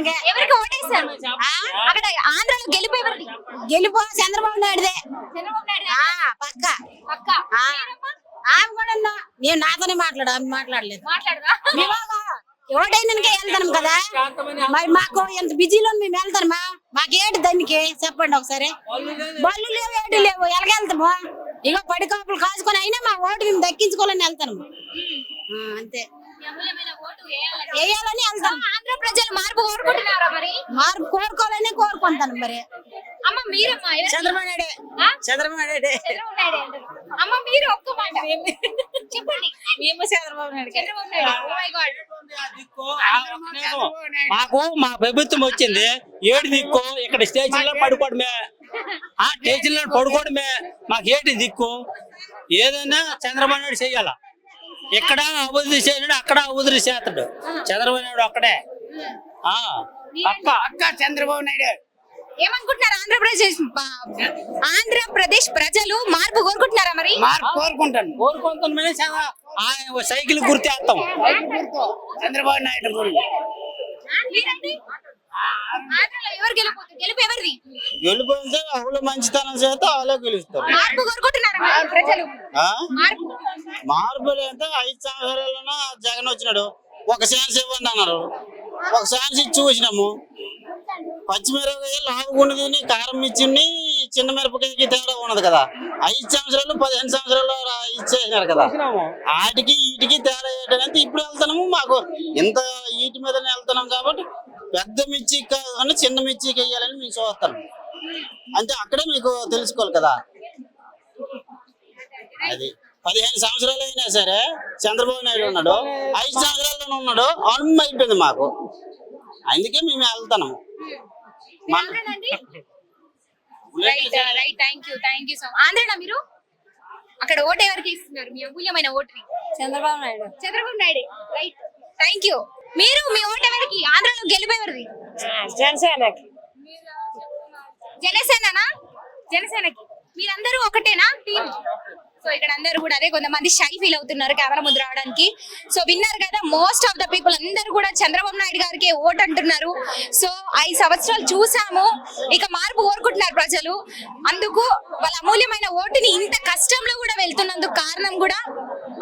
జగన్కే. ఎవరికి ఓటేస్తారు అక్కడ ఆంధ్రాలో గెలుపు ఎవరిది? గెలుపు చంద్రబాబు నాయుడుదే. చంద్రబాబు నాయుడు పక్క పక్క. మీరమ్మా? ఆమె కూడా ఉందా? నేను నాతోనే ఆమె మాట్లాడలేదు. మాట్లాడదా? ఓటైనాకే వెళ్తాను కదా, మరి మాకు ఎంత బిజీలో మేము వెళ్తామా? మాకేంటి దానికి చెప్పండి ఒకసారి. బళ్ళు లేవు, ఏటి లేవు, ఎలాగెళ్తాము? ఇక పడి కాపులు కాసుకొని అయినా మా ఓటు మేము దక్కించుకోవాలని వెళ్తాము. అంతే, వేయాలని వెళ్తాం. ఆంధ్ర ప్రజలు మార్పు కోరుకుంటున్నారా మరి? మార్పు కోరుకోవాలని కోరుకుంటాను. మరి అమ్మ మీరమ్మా? చంద్రబాబు నాయుడే. చంద్రబాబు నాయుడే. చంద్రబాబు నాయుడు అంటారు. అమ్మ మీరు ఒక్క మాట చెప్పండి. మేము Chandrababu Naidu. Chandrababu Naidu. Oh my god. మాకు మా ప్రభుత్వం వచ్చింది, ఏడు దిక్కు ఇక్కడ స్టేషన్ లో పడుకోవడమే, ఆ స్టేషన్ లో పడుకోవడమే మాకు ఏటి దిక్కు. ఏదైనా చంద్రబాబు నాయుడు చెయ్యాల. ఇక్కడ అభివృద్ధి చేసాడు, అక్కడ అభివృద్ధి చేస్తాడు చంద్రబాబు నాయుడు ఒక్కడే. అక్క చంద్రబాబు నాయుడు. ఏమనుకుంటున్నారు ఆంధ్రప్రదేశ్ ప్రజలు మార్పు కోరుకుంటున్నారా మరి? కోరుకుంటాను. కోరుకుంటాను, సైకిల్ గుర్తేస్తాం చంద్రబాబు నాయుడు గురించి. మీరండి? ఆంధ్రలో ఎవరు గెలుపు ఎవరిది? వెళ్ళిపోతే అవులు మంచితనం చేస్తే అవులో గెలుస్తారు. మార్పు కోరుకుంటున్నారా మరి ప్రజలు? మార్పులు అంటే 5 సంవత్సరాలన్నా జగన్ వచ్చినాడు, ఒక ఛాన్స్ ఇవ్వండి అన్నారు, ఒక ఛాన్స్ ఇచ్చి చూసినాము. పచ్చిమిరపకాయ లావుగుండి తిని కారం ఇచ్చింది, చిన్న మిరపకాయకి తేడా ఉన్నది కదా. 5 సంవత్సరాలు 15 సంవత్సరాలు ఇచ్చేసినారు కదా. వాటికి వీటికి తేడా ఏంటంటే ఇప్పుడు వెళ్తున్నాము, మాకు ఇంత వీటి మీదనే వెళ్తున్నాం కాబట్టి పెద్ద మిర్చి కాదని చిన్న మిర్చికి వెయ్యాలని మేము చూస్తాం. అంటే అక్కడే మీకు తెలుసుకోవాలి కదా. అది 15 సంవత్సరాలు అయినా సరే చంద్రబాబు నాయుడు ఉన్నాడు, 5 సంవత్సరాల్లోనే ఉన్నాడు, అనుభవం అయిపోయింది మాకు. అందుకే మేము వెళ్తున్నాము. ఆంధ్రనా మీరు? అక్కడ ఓటు ఎవరికి ఇస్తున్నారు? మీ అమూల్యమైన ఓటుని. Chandrababu Naidu. Chandrababu Naidu. Right, thank you. మీరు మీ ఓటు ఎవరికి? ఆంధ్రలో గెలుపు ఎవరిది? జనసేనకి. జనసేననా? జనసేనకి. మీరందరూ ఒకటేనా టీం? సో ఇక్కడ అందరూ కూడా అదే, కొంతమంది షై ఫీల్ అవుతున్నారు కెమెరా ముందు రావడానికి. సో విన్నారు కదా, మోస్ట్ ఆఫ్ ద పీపుల్ అందరూ కూడా చంద్రబాబు నాయుడు గారికి ఓట్ అంటున్నారు. సో 5 సంవత్సరాలు చూసాము, ఇక మార్పు కోరుకుంటున్నారు ప్రజలు. అందుకు వాళ్ళ అమూల్యమైన ఓటుని ఇంత కష్టంలో కూడా వెళ్తున్నందుకు కారణం కూడా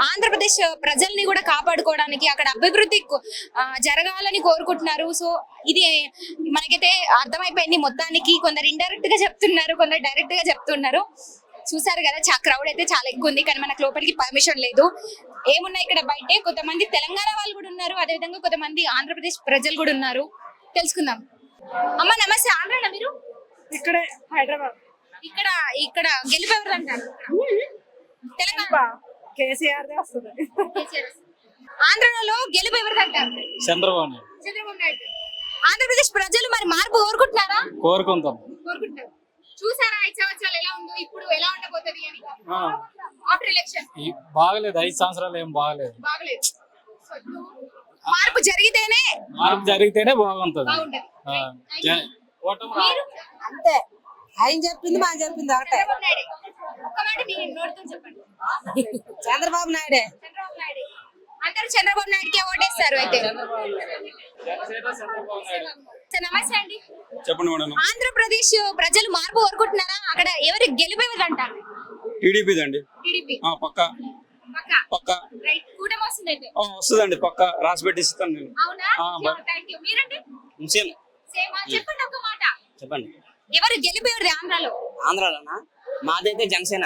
ఆంధ్రప్రదేశ్ ప్రజల్ని కూడా కాపాడుకోవడానికి, అక్కడ అభివృద్ధి జరగాలని కోరుకుంటున్నారు. సో ఇది మనకైతే అర్థమైపోయింది మొత్తానికి. కొందరు ఇండైరెక్ట్ గా చెప్తున్నారు, కొందరు డైరెక్ట్ గా చెప్తున్నారు. చూసారు కదా, క్రౌడ్ అయితే చాలా ఎక్కువ ఉంది, కానీ మనకు లోపలికి పర్మిషన్ లేదు. ఏమున్నాయి ఇక్కడ బయటే, కొంతమంది తెలంగాణ వాళ్ళు కూడా ఉన్నారు, అదేవిధంగా కొంతమంది ఆంధ్రప్రదేశ్ ప్రజలు కూడా ఉన్నారు. తెలుసుకుందాం. అమ్మ నమస్తే. ఆంధ్రనా మీరు? ఇక్కడే హైదరాబాద్. ఇక్కడ గెలుపు ఎవరు అంటారు? తెలంగాణ కేసీఆర్ వస్తుంది. ఆంధ్రలో గెలుపు ఎవరు అంటారు? చంద్రబాబు నాయుడు. చంద్రబాబు నాయుడు. ఆంధ్రప్రదేశ్ ప్రజలు మరి మార్పు కోరుకుంటున్నారా? కోరుకుంటారు. చూసారా 5 సంవత్సరాలు ఎలా ఉందో, ఇప్పుడు ఎలా ఉండబోతుంది అని? ఆఫ్టర్ ఎలక్షన్ బాగలేదు, 5 సంవత్సరాలు ఏం బాగలేదు. మార్పు జరిగితేనే బాగుంటది. అంతే, ఆయన చెప్పింది మా చెప్పింది ఒకటే. చంద్రబాబు నాయుడే. అందరూ చంద్రబాబు నాయుడుకే ఓటేస్తారు అయితే. నమస్తే అండి. చెప్పండి మేడం. ఆంధ్రప్రదేశ్ ప్రజలు మార్పు కోరుకుంటున్నారా? అక్కడ ఎవరి గెలుపు అంటారు? టీడీపీ దండి. పక్క కూటమి వస్తుంది అయితే. వస్తుందండి, పక్క రాసి పెట్టిస్తాను నేను. అవునా? థాంక్యూ. మీరండి? సేమ్. చెప్పండి ఒక మాట. చెప్పండి. ఎవరు గెలుపు ఆంధ్రాలో? ఆంధ్రాలోనా? మాదైతే Janasena.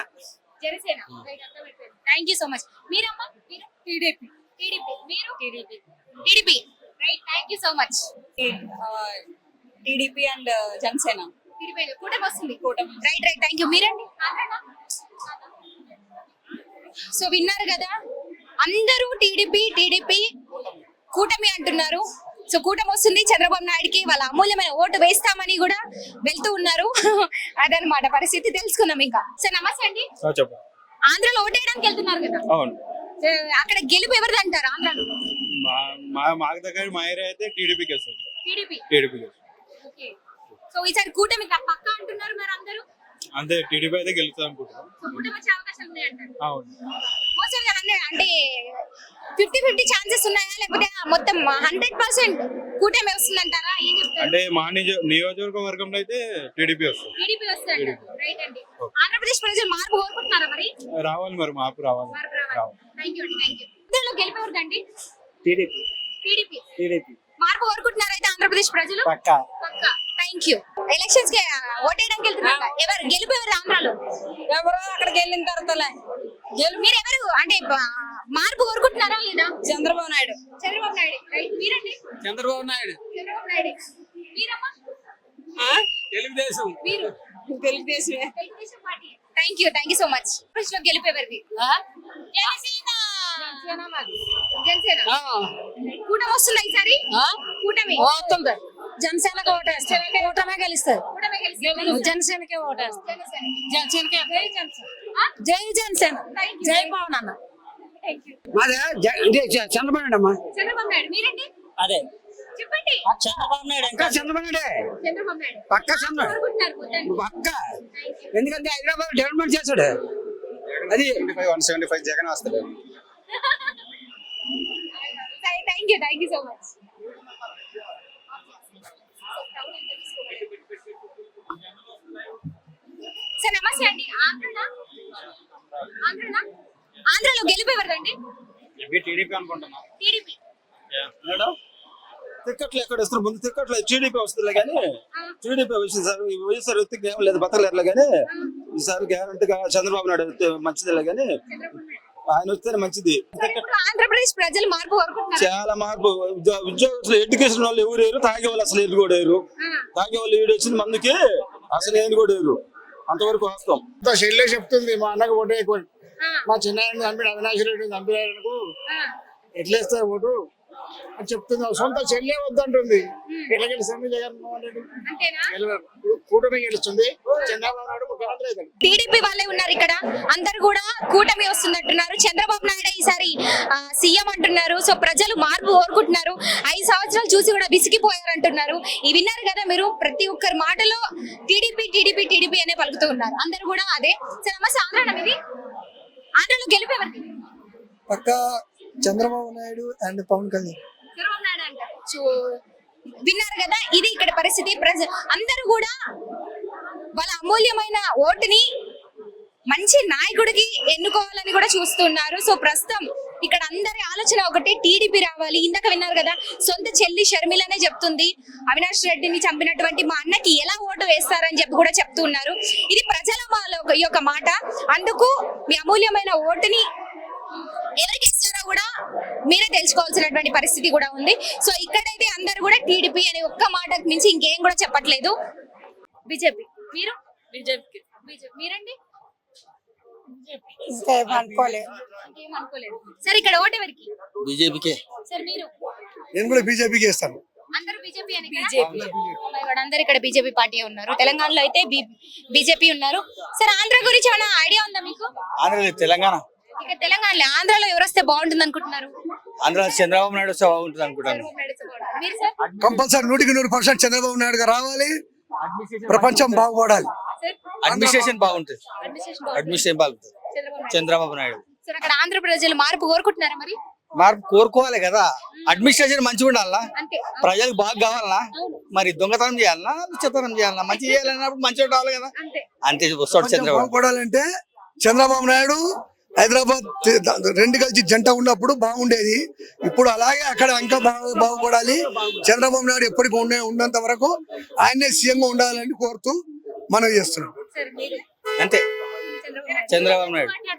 Thank you so much. మీరమ్మా? మీరు? టీడీపీ. మీరు? TDP. Right, thank you so much. TDP and Janasena. కూటమి వస్తుంది. Right, thank you. మీరండి? సో విన్నారు కదా, అందరూ టీడీపీ కూటమి అంటున్నారు. సో కూటమి వస్తుంది, చంద్రబాబు నాయుడుకి వాళ్ళ అమూల్యమైన ఓటు వేస్తామని కూడా వెళ్తూ ఉన్నారు. అదనమాట పరిస్థితి. తెలుసుకుందాం ఇంకా. సార్ నమస్తే అండి. ఆంధ్రలో ఓటేయడానికి వెళ్తున్నారు కదా, అక్కడ గెలుపు ఎవరిది అంటారు ఆంధ్రలో? మాకు దగ్గర మా ఏరియా అయితే టీడీపీకి వస్తుంది. టీడీపీ. సో ఈసారి కూటమి పక్క అంటున్నారు మరి అందరూ. అంతే, టీడీపీ అయితే గెలుస్తుంది అనుకుంటున్నాం. కూటమి వచ్చే అవకాశాలు ఉన్నాయంటారు. అవును. మాస్టర్ అంటే 50-50 ఛాన్సెస్ ఉన్నాయా లేకపోతే మొత్తం 100% కూటమి వస్తుందంటారా? ఏం చెప్తారు? అంటే మా నియోజకవర్గంలో అయితే టీడీపీ వస్తుంది. టీడీపీ వస్తుందంట. రైట్ అండి. ఆంధ్రప్రదేశ్ ప్రజలు మార్పు కోరుకుంటున్నారా మరి? రావాలి మరి మార్పు రావాలి. మార్పు రావాలి. థ్యాంక్ యూ అండి. Thank you. ఇందులో గెలిపేవరదండి? టీడీపీ టీడీపీ మార్పు కోరుకుంటున్నారా అయితే ఆంధ్రప్రదేశ్ ప్రజలు? పక్కా. పక్కా. Thank you. ఎలక్షన్స్ కి ఓటేయడానికి వెళ్తున్నారా? ఎవరు గెలిపేవారు ఆంధ్రాలో? ఎవరో అక్కడికి వెళ్ళిన తర్వాత మీరు ఎవరు అంటే మార్పు కోరుకుంటున్నారా లేదా? చంద్రబాబు నాయుడు. చంద్రబాబు నాయుడు. రైట్. మీరండి? చంద్రబాబు నాయుడు చంద్రబాబు నాయుడు. మీరమ్మా? తెలుగుదేశం. మీరు? తెలుగుదేశమే. Telugu Desam party. Thank you so much. ప్రశ్న గెలిపేవారిది జనసేన కూటమి వస్తుందా ఈసారి? కూటమి వస్తుంది. జనసేనకి ఓటేస్తారు. కూటమే గెలుస్తారు. కూటమి గెలుస్తుంది. జనసేనకే ఓటేస్తారు. జనసేన. జనసేనకే. జై జనసేన. జై జనసేన. జై పవన్ అన్న. Thank you. మాదే చంద్రబాబు నాయుడు అమ్మా. చంద్రబాబు నాయుడు. మీరండి? అదే చెప్పండి. చంద్రబాబు నాయుడు పక్కా చంద్రబాబు నాయుడే. చంద్రబాబు నాయుడు. పక్కా చంద్రబాబు కోరుకుంటున్నారు కూటమి. పక్కా. ఎందుకంటే హైదరాబాద్ డెవలప్మెంట్ చేస్తాడు. అది 175 జగన్ వస్తాడు. Thank you so much. Sir నమస్తే అండి. ఆంధ్రలో గెలిపేవారండి? టీడీపీ అనుకుంటున్నా. టీడీపీ. టిక్కెట్లు ఎక్కడ వస్తారు? ముందు టిక్కెట్లు టీడీపీ వస్తుంది కానీ టీడీపీ వచ్చింది సార్. ఈ వైఎస్ఆర్ వ్యక్తికి ఏం లేదు, బతకలేరులే కానీ ఈసారి గ్యారంటీగా చంద్రబాబు నాయుడు వస్తే మంచిదిలే కానీ ఆయన వస్తేనే మంచిది. ఇప్పుడు ఆంధ్రప్రదేశ్ ప్రజలు మార్పు కోరుకుంటున్నారు. చాలా మార్పు. ఉద్యోగస్తులు ఎడ్యుకేషన్ వాళ్ళు ఎవరు వేరు, తాగే వాళ్ళు అసలు ఏది కూడా వేరు. తాగే వాళ్ళు ఏడు వచ్చింది మందుకి అసలు ఏది కూడా వేరు. అంతవరకు వాస్తవం. చెల్లె చెప్తుంది మా అన్నకు ఓటు ఎక్కువ, మా చిన్న చంపిడు అవినాష్ రెడ్డి చంపినాడనుకు ఎట్లేస్తారు ఓటు అని చెప్తుంది. సొంత చెల్లె వద్దంటుంది. ఎట్లా గెలుస్తుంది జగన్మోహన్ రెడ్డి? అంతేనా? కూటమి గెలుస్తుంది. చంద్రబాబు నాయుడు ముఖ్యమంత్రి అవుతాడు. టీడీపీ వాళ్ళే ఉన్నారు ఇక్కడ. అందరు కూడా కూటమి వస్తున్నట్టున్నారు. చంద్రబాబు నాయుడు ఈసారి సీఎం అంటున్నారు. సో ప్రజలు మార్పు కోరుకుంటున్నారు. 5 సంవత్సరాలు చూసి కూడా విసిగిపోయారు అంటున్నారు. ఈ విన్నారు కదా మీరు, ప్రతి ఒక్కరి మాటలో టీడీపీ టీడీపీ టీడీపీ అనే పలుకుతూ ఉన్నారు. అందరు కూడా అదే. సరే నమస్తే. ఆంధ్ర ఇది ఆంధ్రలో గెలిపేవారు? పక్కా చంద్రబాబు నాయుడు అండ్ పవన్ కళ్యాణ్. చంద్రబాబు నాయుడు అంటారు. సో విన్నారు కదా, ఇది ఇక్కడ పరిస్థితి. అందరూ కూడా వాళ్ళ అమూల్యమైన ఓటుని మంచి నాయకుడికి ఎన్నుకోవాలని కూడా చూస్తున్నారు. సో ప్రస్తుతం ఇక్కడ అందరి ఆలోచన ఒకటే, టీడీపీ రావాలి. ఇందాక విన్నారు కదా, సొంత చెల్లి షర్మిలనే చెప్తుంది అవినాష్ రెడ్డిని చంపినటువంటి మా అన్నకి ఎలా ఓటు వేస్తారని చెప్పి కూడా చెప్తున్నారు. ఇది ప్రజల యొక్క మాట. అందుకు మీ అమూల్యమైన ఓటుని ఎవరికి ఇస్తారో కూడా మీరే తెలుసుకోవాల్సినటువంటి పరిస్థితి కూడా ఉంది. సో ఇక్కడైతే అందరు కూడా టీడీపీ అనే ఒక్క మాటకు మించి ఇంకేం కూడా చెప్పట్లేదు. బీజేపీ. మీరు? బీజేపీ. మీరండి? అనుకోలేదు. సార్ ఇక్కడ ఓటు ఎవరికి? బీజేపీకే. సార్ మీరు? నేను కూడా బీజేపీకి ఇస్తాను. అందరూ బీజేపీ అని అందరు ఇక్కడ బీజేపీ పార్టీ ఉన్నారు. తెలంగాణలో అయితే బీజేపీ ఉన్నారు. సార్ ఆంధ్ర గురించి ఏమైనా ఐడియా ఉందా మీకు? ఆంధ్ర తెలంగాణ. ఇక తెలంగాణలో ఆంధ్రాలో ఎవరు వస్తే బాగుంటుంది అనుకుంటున్నారు? ఆంధ్ర చంద్రబాబు నాయుడు వస్తే బాగుంటుంది అనుకుంటాను. మీరు సార్? కంపల్సరీ 100% చంద్రబాబు నాయుడు గారు రావాలి. ప్రపంచం బాగుపడాలి. అడ్మినిస్ట్రేషన్ బాగుంటుంది. అడ్మినిస్ట్రేషన్ బాగుంటుంది. చంద్రబాబు నాయుడు. సార్ అక్కడ ఆంధ్ర ప్రజలు మార్పు కోరుకుంటున్నారా మరి? మార్పు కోరుకోవాలి కదా. అడ్మినిస్ట్రేషన్ మంచిగా ఉండాలా, అంతే. ప్రజలకు బాగా కావాలనా, మరి దొంగతనం చేయాలనా, చెత్తనం చేయాలనా, మంచి చేయాలన్నప్పుడు మంచిగా ఉండాలి కదా. అంతే వస్తాడు చంద్రబాబు. బాగుపడాలంటే చంద్రబాబు నాయుడు హైదరాబాద్ 2 కలిసి జంట ఉన్నప్పుడు బాగుండేది. ఇప్పుడు అలాగే అక్కడ ఇంకా బాగుపడాలి. చంద్రబాబు నాయుడు ఎప్పటికీ ఉన్నంత వరకు ఆయనే సీఎంగా ఉండాలని కోరుతూ మనం చేస్తున్నాం. అంతే చంద్రబాబు నాయుడు.